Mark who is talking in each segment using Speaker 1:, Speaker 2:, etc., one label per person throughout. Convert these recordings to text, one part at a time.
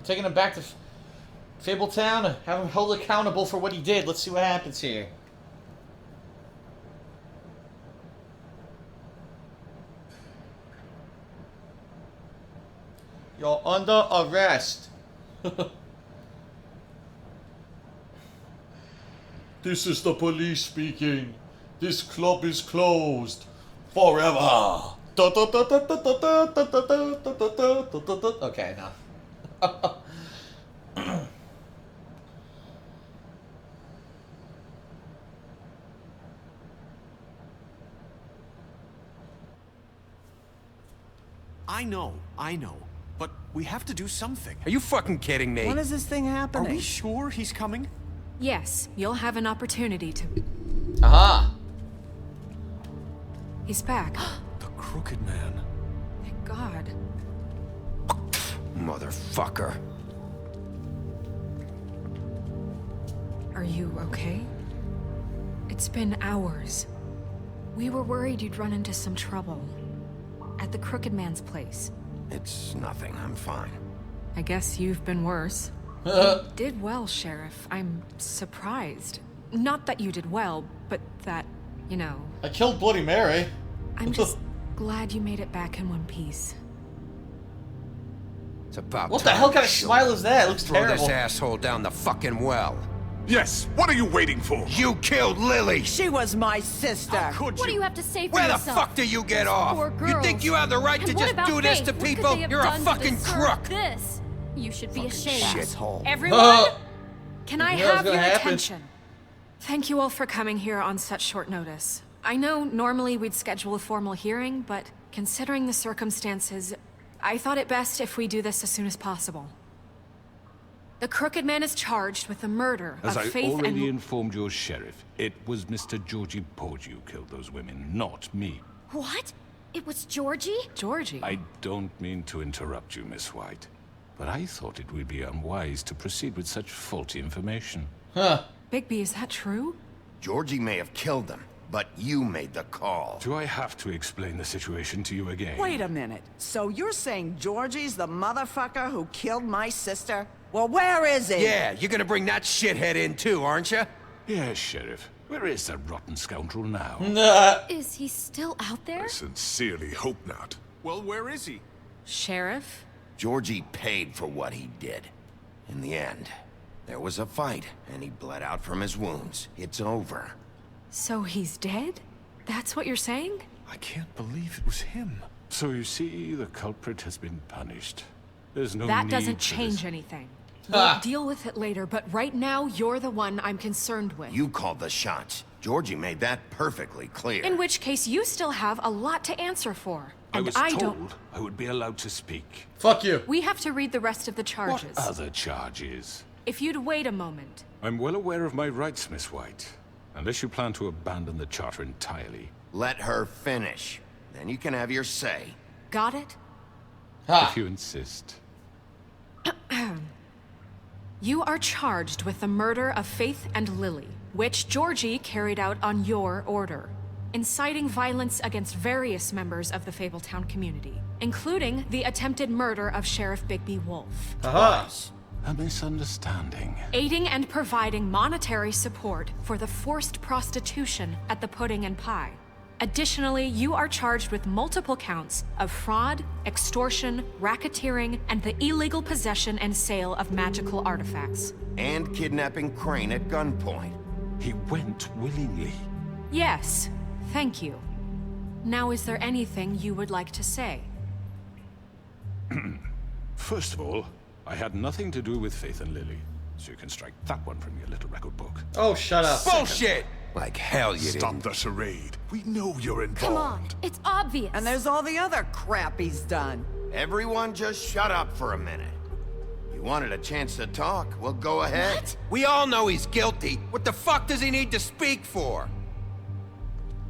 Speaker 1: Taking him back to Fabletown, have him held accountable for what he did. Let's see what happens here. You're under arrest. This is the police speaking. This club is closed. Forever. Okay, enough.
Speaker 2: I know. But we have to do something.
Speaker 3: Are you fucking kidding me?
Speaker 4: When is this thing
Speaker 2: Are
Speaker 4: happening?
Speaker 2: we sure he's coming?
Speaker 5: Yes, you'll have an opportunity to...
Speaker 1: Aha.
Speaker 5: He's back.
Speaker 2: The Crooked Man.
Speaker 5: Thank God.
Speaker 3: Motherfucker.
Speaker 5: Are you okay? It's been hours. We were worried you'd run into some trouble. At the Crooked Man's place.
Speaker 3: It's nothing. I'm fine.
Speaker 5: I guess you've been worse. You did well, Sheriff. I'm surprised. Not that you did well, but that, you know...
Speaker 1: I killed Bloody Mary.
Speaker 5: I'm just glad you made it back in one piece.
Speaker 3: It's about
Speaker 1: What the
Speaker 3: time
Speaker 1: hell kind
Speaker 3: we
Speaker 1: of
Speaker 3: show
Speaker 1: smile is that? It looks
Speaker 3: Throw
Speaker 1: terrible.
Speaker 3: this asshole down the fucking well.
Speaker 6: Yes, what are you waiting for?
Speaker 3: You killed Lily!
Speaker 4: She was my sister.
Speaker 2: How could
Speaker 7: What do
Speaker 2: you?
Speaker 7: you have to say for
Speaker 3: Where the
Speaker 7: yourself?
Speaker 3: fuck do you get
Speaker 7: Those
Speaker 3: off?
Speaker 7: poor
Speaker 3: You
Speaker 7: girls.
Speaker 3: think you have the right
Speaker 7: And
Speaker 3: to
Speaker 7: what
Speaker 3: just
Speaker 7: about
Speaker 3: do this
Speaker 7: Faith?
Speaker 3: to
Speaker 7: What could
Speaker 3: people?
Speaker 7: they have
Speaker 3: You're a
Speaker 7: done to
Speaker 3: fucking
Speaker 7: deserve
Speaker 3: crook!
Speaker 7: This? You should be ashamed.
Speaker 3: Shithole.
Speaker 5: Everyone, can I
Speaker 1: You know what's
Speaker 5: have your
Speaker 1: gonna happen.
Speaker 5: attention? Thank you all for coming here on such short notice. I know normally we'd schedule a formal hearing, but considering the circumstances, I thought it best if we do this as soon as possible. The Crooked Man is charged with the murder
Speaker 8: As
Speaker 5: of
Speaker 8: I
Speaker 5: Faith
Speaker 8: already
Speaker 5: and...
Speaker 8: informed your sheriff, it was Mr. Georgie Porgy who killed those women, not me.
Speaker 7: What? It was Georgie?
Speaker 5: Georgie.
Speaker 8: I don't mean to interrupt you, Miss White, but I thought it would be unwise to proceed with such faulty information.
Speaker 1: Huh.
Speaker 5: Bigby, is that true?
Speaker 3: Georgie may have killed them, but you made the call.
Speaker 8: Do I have to explain the situation to you again?
Speaker 4: Wait a minute. So you're saying Georgie's the motherfucker who killed my sister? Well, where is he?
Speaker 3: Yeah, you're gonna bring that shithead in too, aren't you?
Speaker 8: Yes, Sheriff. Where is that rotten scoundrel now?
Speaker 1: Nah.
Speaker 7: Is he still out there?
Speaker 6: I sincerely hope not.
Speaker 2: Well, where is he?
Speaker 5: Sheriff?
Speaker 3: Georgie paid for what he did. In the end, there was a fight, and he bled out from his wounds. It's over.
Speaker 5: So he's dead? That's what you're saying?
Speaker 8: I can't believe it was him. So you see, the culprit has been punished. There's no
Speaker 5: That
Speaker 8: need
Speaker 5: doesn't
Speaker 8: for
Speaker 5: change
Speaker 8: this.
Speaker 5: anything.
Speaker 1: Ah.
Speaker 5: We'll deal with it later, but right now, you're the one I'm concerned with.
Speaker 3: You called the shots. Georgie made that perfectly clear.
Speaker 5: In which case, you still have a lot to answer for.
Speaker 8: I
Speaker 5: And
Speaker 8: was
Speaker 5: don't...
Speaker 8: told I would be allowed to speak.
Speaker 1: Fuck you.
Speaker 5: We have to read the rest of the charges.
Speaker 8: What other charges?
Speaker 5: If you'd wait a moment.
Speaker 8: I'm well aware of my rights, Miss White. Unless you plan to abandon the charter entirely.
Speaker 3: Let her finish. Then you can have your say.
Speaker 5: Got it?
Speaker 1: Ha.
Speaker 8: If you insist.
Speaker 5: You are charged with the murder of Faith and Lily, which Georgie carried out on your order, inciting violence against various members of the Fabletown community, including the attempted murder of Sheriff Bigby Wolf,
Speaker 1: Aha.
Speaker 8: A misunderstanding.
Speaker 5: aiding and providing monetary support for the forced prostitution at the Pudding and Pie. Additionally, you are charged with multiple counts of fraud, extortion, racketeering, and the illegal possession and sale of magical artifacts.
Speaker 3: And kidnapping Crane at gunpoint.
Speaker 8: He went willingly.
Speaker 5: Yes, thank you. Now, is there anything you would like to say?
Speaker 8: First of all, I had nothing to do with Faith and Lily, so you can strike that one from your little record book.
Speaker 1: Oh, shut up.
Speaker 3: Bullshit! Like hell you
Speaker 6: Stop
Speaker 3: didn't.
Speaker 6: the charade. We know you're involved.
Speaker 7: Come on, it's obvious.
Speaker 4: And there's all the other crap he's done.
Speaker 3: Everyone just shut up for a minute. You wanted a chance to talk? Well, go ahead.
Speaker 7: What?
Speaker 3: We all know he's guilty. What the fuck does he need to speak for?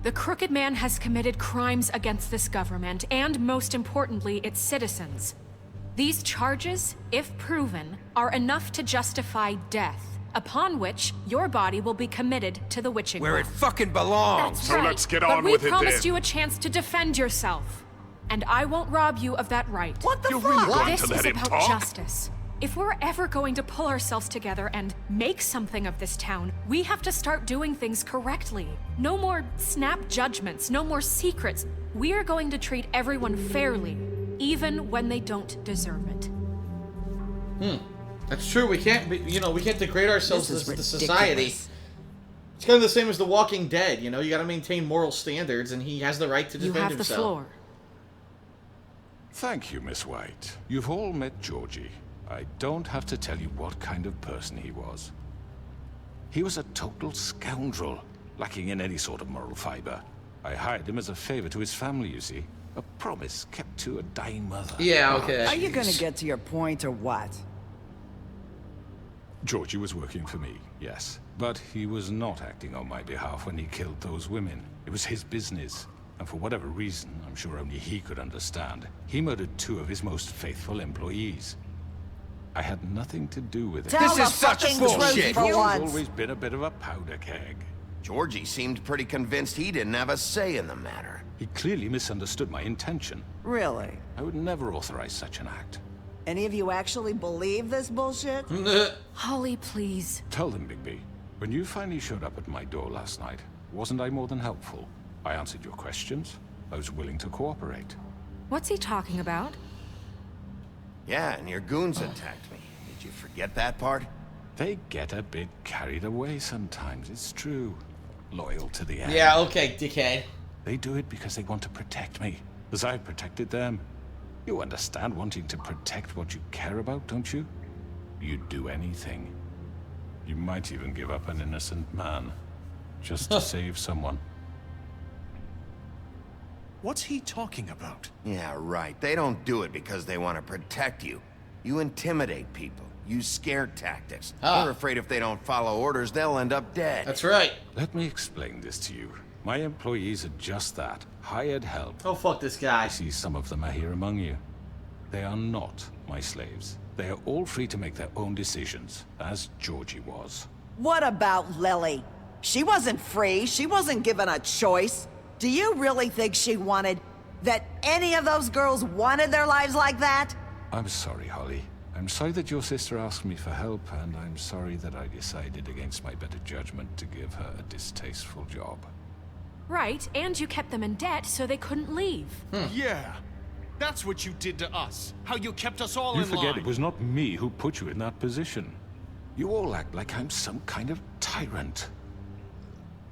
Speaker 5: The Crooked Man has committed crimes against this government and, most importantly, its citizens. These charges, if proven, are enough to justify death, upon which your body will be committed to the witching
Speaker 3: Where it
Speaker 5: well.
Speaker 3: fucking belongs.
Speaker 7: That's
Speaker 6: So
Speaker 7: right.
Speaker 6: let's get
Speaker 5: But
Speaker 6: on
Speaker 5: we
Speaker 6: with it
Speaker 5: promised
Speaker 6: then.
Speaker 5: you a chance to defend yourself, and I won't rob you of that right.
Speaker 4: What the
Speaker 6: You're
Speaker 4: fuck?
Speaker 6: really going
Speaker 5: This
Speaker 6: to let
Speaker 5: is
Speaker 6: him
Speaker 5: about
Speaker 6: talk?
Speaker 5: justice. If we're ever going to pull ourselves together and make something of this town, we have to start doing things correctly. No more snap judgments, no more secrets. We are going to treat everyone fairly, even when they don't deserve it.
Speaker 9: That's true. We can't, we can't degrade ourselves
Speaker 4: This is
Speaker 9: to society.
Speaker 4: ridiculous.
Speaker 9: It's kind of the same as The Walking Dead. You got to maintain moral standards, and he has the right to
Speaker 5: You
Speaker 9: defend
Speaker 5: have the
Speaker 9: himself.
Speaker 5: floor.
Speaker 8: Thank you, Miss White. You've all met Georgie. I don't have to tell you what kind of person he was. He was a total scoundrel, lacking in any sort of moral fiber. I hired him as a favor to his family, you see. A promise kept to a dying mother.
Speaker 9: Yeah, okay.
Speaker 4: Are you gonna get to your point or what?
Speaker 8: Georgie was working for me, yes. But he was not acting on my behalf when he killed those women. It was his business. And for whatever reason, I'm sure only he could understand, he murdered 2 of his most faithful employees. I had nothing to do with it.
Speaker 4: Tell
Speaker 3: This
Speaker 4: the
Speaker 3: is such
Speaker 4: fucking
Speaker 3: bullshit.
Speaker 4: truth for
Speaker 8: He's
Speaker 4: once.
Speaker 8: always been a bit of a powder keg.
Speaker 3: Georgie seemed pretty convinced he didn't have a say in the matter.
Speaker 8: He clearly misunderstood my intention.
Speaker 4: Really?
Speaker 8: I would never authorize such an act.
Speaker 4: Any of you actually believe this bullshit?
Speaker 5: Holly, please.
Speaker 8: Tell them, Bigby. When you finally showed up at my door last night, wasn't I more than helpful? I answered your questions. I was willing to cooperate.
Speaker 5: What's he talking about?
Speaker 3: Yeah, and your goons attacked me. Did you forget that part?
Speaker 8: They get a bit carried away sometimes, it's true. Loyal to the end.
Speaker 9: Yeah, okay, dickhead.
Speaker 8: They do it because they want to protect me, as I've protected them. You understand wanting to protect what you care about, don't you? You'd do anything. You might even give up an innocent man, just to save someone.
Speaker 2: What's he talking about?
Speaker 3: Yeah, right. They don't do it because they want to protect you. You intimidate people. Use scare tactics. They're afraid if they don't follow orders, they'll end up dead.
Speaker 9: That's right.
Speaker 8: Let me explain this to you. My employees are just that, hired help.
Speaker 9: Oh, fuck this guy.
Speaker 8: I see some of them are here among you. They are not my slaves. They are all free to make their own decisions, as Georgie was.
Speaker 4: What about Lily? She wasn't free. She wasn't given a choice. Do you really think she wanted... that any of those girls wanted their lives like that?
Speaker 8: I'm sorry, Holly. I'm sorry that your sister asked me for help, and I'm sorry that I decided against my better judgment to give her a distasteful job.
Speaker 5: Right, and you kept them in debt so they couldn't leave.
Speaker 2: Yeah. That's what you did to us. How you kept us all
Speaker 8: You
Speaker 2: in
Speaker 8: forget
Speaker 2: line.
Speaker 8: it was not me who put you in that position. You all act like I'm some kind of tyrant.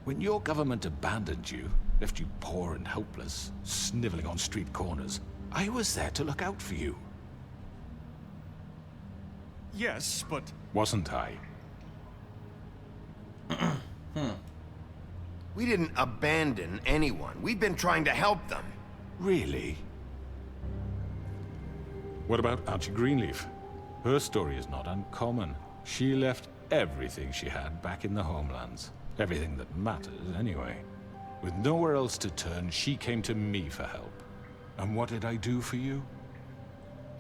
Speaker 8: When your government abandoned you, left you poor and helpless, sniveling on street corners, I was there to look out for you.
Speaker 2: Yes, but...
Speaker 8: Wasn't I?
Speaker 3: We didn't abandon anyone. We've been trying to help them.
Speaker 8: Really? What about Auntie Greenleaf? Her story is not uncommon. She left everything she had back in the homelands. Everything that matters, anyway. With nowhere else to turn, she came to me for help. And what did I do for you?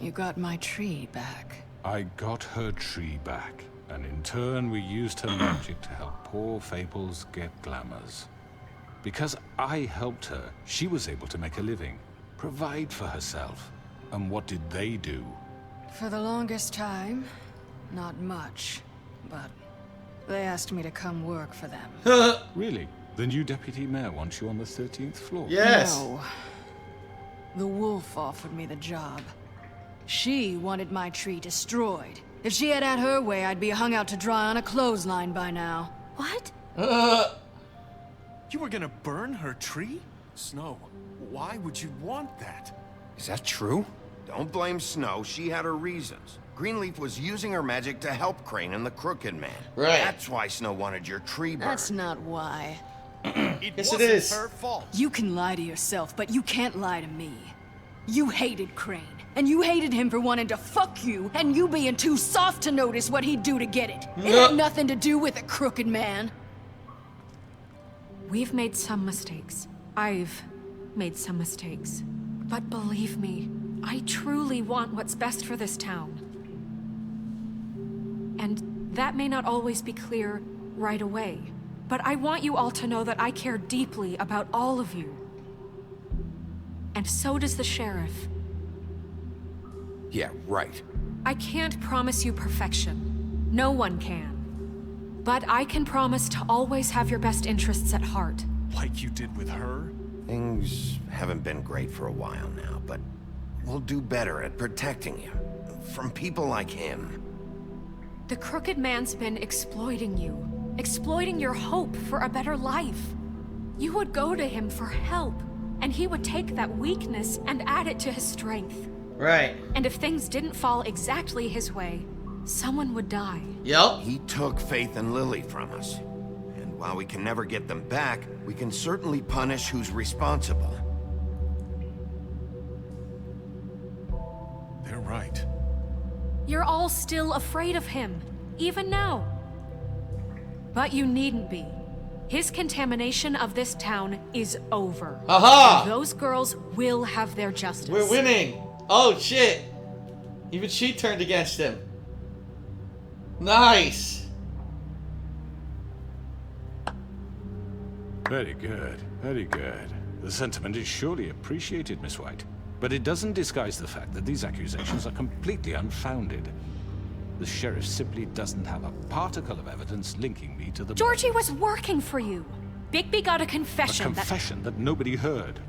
Speaker 10: You got my tree back.
Speaker 8: I got her tree back, and in turn we used her magic to help poor Fables get glamours. Because I helped her, she was able to make a living, provide for herself. And what did they do?
Speaker 10: For the longest time, not much. But they asked me to come work for them.
Speaker 8: Really? The new deputy mayor wants you on the 13th floor?
Speaker 9: Yes.
Speaker 10: No. The wolf offered me the job. She wanted my tree destroyed. If she had her way, I'd be hung out to dry on a clothesline by now.
Speaker 7: What?
Speaker 2: You were gonna burn her tree? Snow, why would you want that?
Speaker 3: Is that true? Don't blame Snow. She had her reasons. Greenleaf was using her magic to help Crane and the Crooked Man.
Speaker 9: Right.
Speaker 3: That's why Snow wanted your tree burned.
Speaker 10: That's not why.
Speaker 2: It
Speaker 9: Yes, it
Speaker 2: wasn't
Speaker 9: is.
Speaker 2: her fault.
Speaker 10: You can lie to yourself, but you can't lie to me. You hated Crane, and you hated him for wanting to fuck you, and you being too soft to notice what he'd do to get it. It had nothing to do with a crooked man.
Speaker 5: We've made some mistakes. I've made some mistakes. But believe me, I truly want what's best for this town. And that may not always be clear right away. But I want you all to know that I care deeply about all of you. And so does the sheriff.
Speaker 3: Yeah, right.
Speaker 5: I can't promise you perfection. No one can. But I can promise to always have your best interests at heart.
Speaker 2: Like you did with her?
Speaker 3: Things haven't been great for a while now, but we'll do better at protecting you. From people like him.
Speaker 5: The Crooked Man's been exploiting you. Exploiting your hope for a better life. You would go to him for help, and he would take that weakness and add it to his strength.
Speaker 9: Right.
Speaker 5: And if things didn't fall exactly his way, someone would die.
Speaker 9: Yup.
Speaker 3: He took Faith and Lily from us. And while we can never get them back, we can certainly punish who's responsible.
Speaker 2: They're right.
Speaker 5: You're all still afraid of him, even now. But you needn't be. His contamination of this town is over.
Speaker 9: Aha!
Speaker 5: And those girls will have their justice.
Speaker 9: We're winning. Oh, shit. Even she turned against him. Nice.
Speaker 8: Very good, very good. The sentiment is surely appreciated, Miss White. But it doesn't disguise the fact that these accusations are completely unfounded. The sheriff simply doesn't have a particle of evidence linking me to the
Speaker 5: Georgie
Speaker 8: murders.
Speaker 5: was working for you. Bigby got a confession.
Speaker 8: A confession that nobody heard.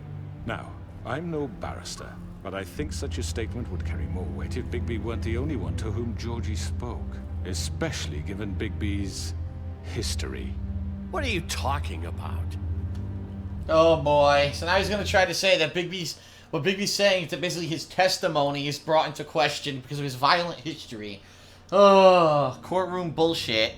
Speaker 8: Now, I'm no barrister, but I think such a statement would carry more weight if Bigby weren't the only one to whom Georgie spoke. Especially given Bigby's history.
Speaker 11: What are you talking about?
Speaker 9: Oh boy. So now he's gonna try to say that what Bigby's saying is that basically his testimony is brought into question because of his violent history. Oh, courtroom bullshit.